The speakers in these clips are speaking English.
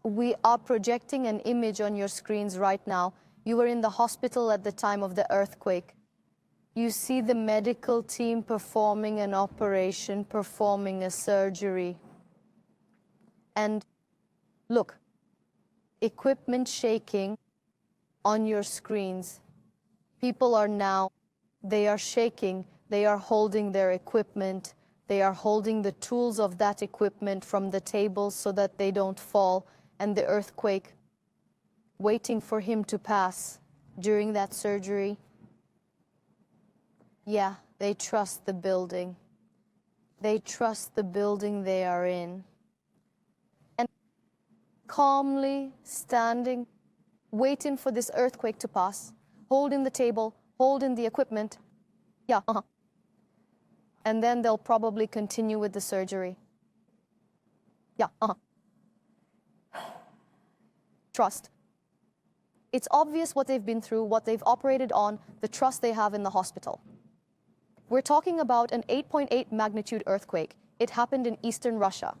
We are projecting an image on your screens right now. You were in the hospital at the time of the earthquake. You see the medical team performing an operation, performing a surgery. And look, equipment shaking on your screens. People are now, they are shaking, they are holding their equipment, they are holding the tools of that equipment from the tables so that they don't fall, and the earthquake, waiting for him to pass during that surgery. Yeah, they trust the building. They trust the building they are in. And calmly standing, waiting for this earthquake to pass, holding the table, holding the equipment. Yeah, And then they'll probably continue with the surgery. Yeah, Trust. It's obvious what they've been through, what they've operated on, the trust they have in the hospital. We're talking about an 8.8 magnitude earthquake. It happened in eastern Russia.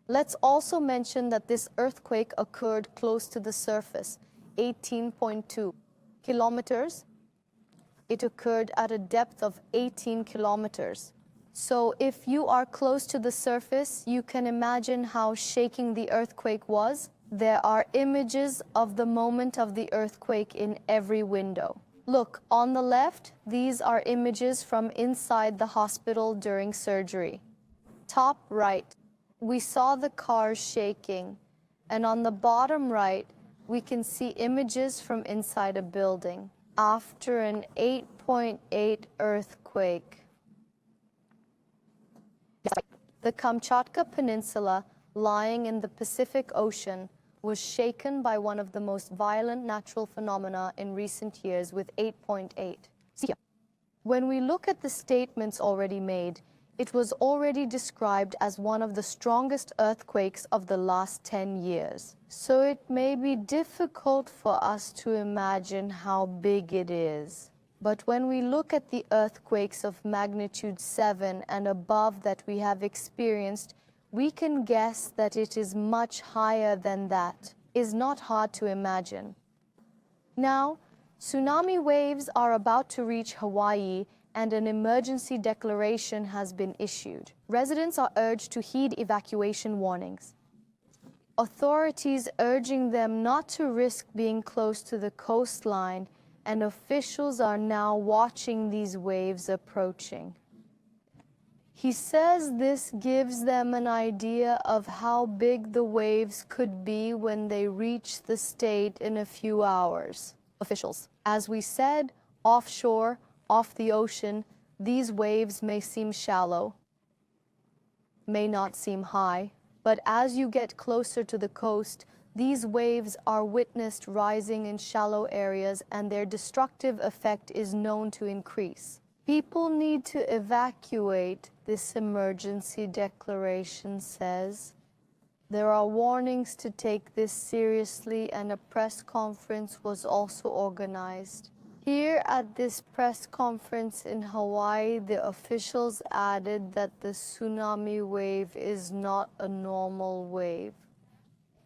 Let's also mention that this earthquake occurred close to the surface, 18.2 kilometers. It occurred at a depth of 18 kilometers. So if you are close to the surface, you can imagine how shaking the earthquake was. There are images of the moment of the earthquake in every window. Look, on the left, these are images from inside the hospital during surgery. Top right, we saw the cars shaking, and on the bottom right, we can see images from inside a building after an 8.8 earthquake. The Kamchatka Peninsula, lying in the Pacific Ocean, was shaken by one of the most violent natural phenomena in recent years with 8.8. When we look at the statements already made, it was already described as one of the strongest earthquakes of the last 10 years. So it may be difficult for us to imagine how big it is. But when we look at the earthquakes of magnitude 7 and above that we have experienced, we can guess that it is much higher than that. Is not hard to imagine. Now, tsunami waves are about to reach Hawaii, and an emergency declaration has been issued. Residents are urged to heed evacuation warnings. Authorities urging them not to risk being close to the coastline, and officials are now watching these waves approaching. He says this gives them an idea of how big the waves could be when they reach the state in a few hours. Officials. As we said, offshore, off the ocean, these waves may seem shallow, may not seem high, but as you get closer to the coast, these waves are witnessed rising in shallow areas, and their destructive effect is known to increase. People need to evacuate, this emergency declaration says. There are warnings to take this seriously, and a press conference was also organized. Here at this press conference in Hawaii, the officials added that the tsunami wave is not a normal wave.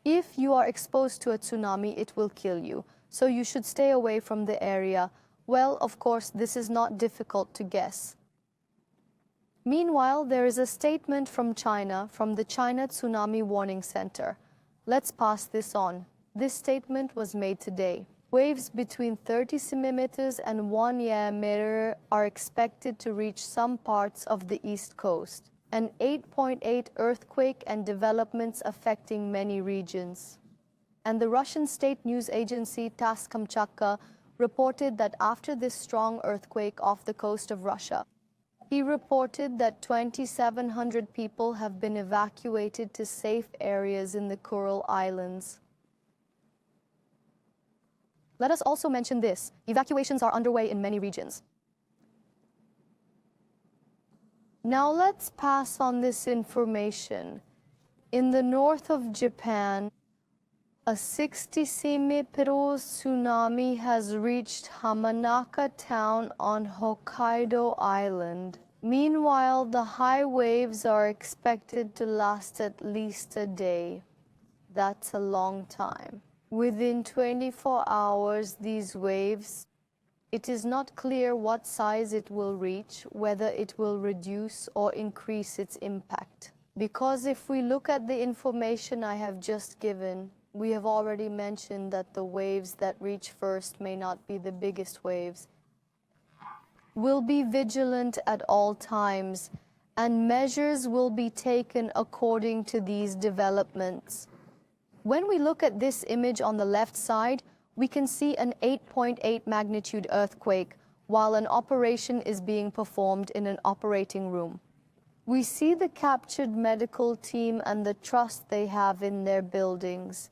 If you are exposed to a tsunami, it will kill you, so you should stay away from the area. Well, of course, this is not difficult to guess. Meanwhile, there is a statement from China, from the China Tsunami Warning Center. Let's pass this on. This statement was made today. Waves between 30 centimeters and 1 meter are expected to reach some parts of the East Coast. An 8.8 earthquake and developments affecting many regions. And the Russian state news agency TASS Kamchatka reported that after this strong earthquake off the coast of Russia, he reported that 2,700 people have been evacuated to safe areas in the Kuril Islands. Let us also mention this. Evacuations are underway in many regions. Now let's pass on this information. In the north of Japan, a 60-cm tsunami has reached Hamanaka town on Hokkaido Island. Meanwhile, the high waves are expected to last at least a day. That's a long time. Within 24 hours, these waves, it is not clear what size it will reach, whether it will reduce or increase its impact. Because if we look at the information I have just given, we have already mentioned that the waves that reach first may not be the biggest waves. We'll be vigilant at all times, and measures will be taken according to these developments. When we look at this image on the left side, we can see an 8.8 magnitude earthquake while an operation is being performed in an operating room. We see the captured medical team and the trust they have in their buildings.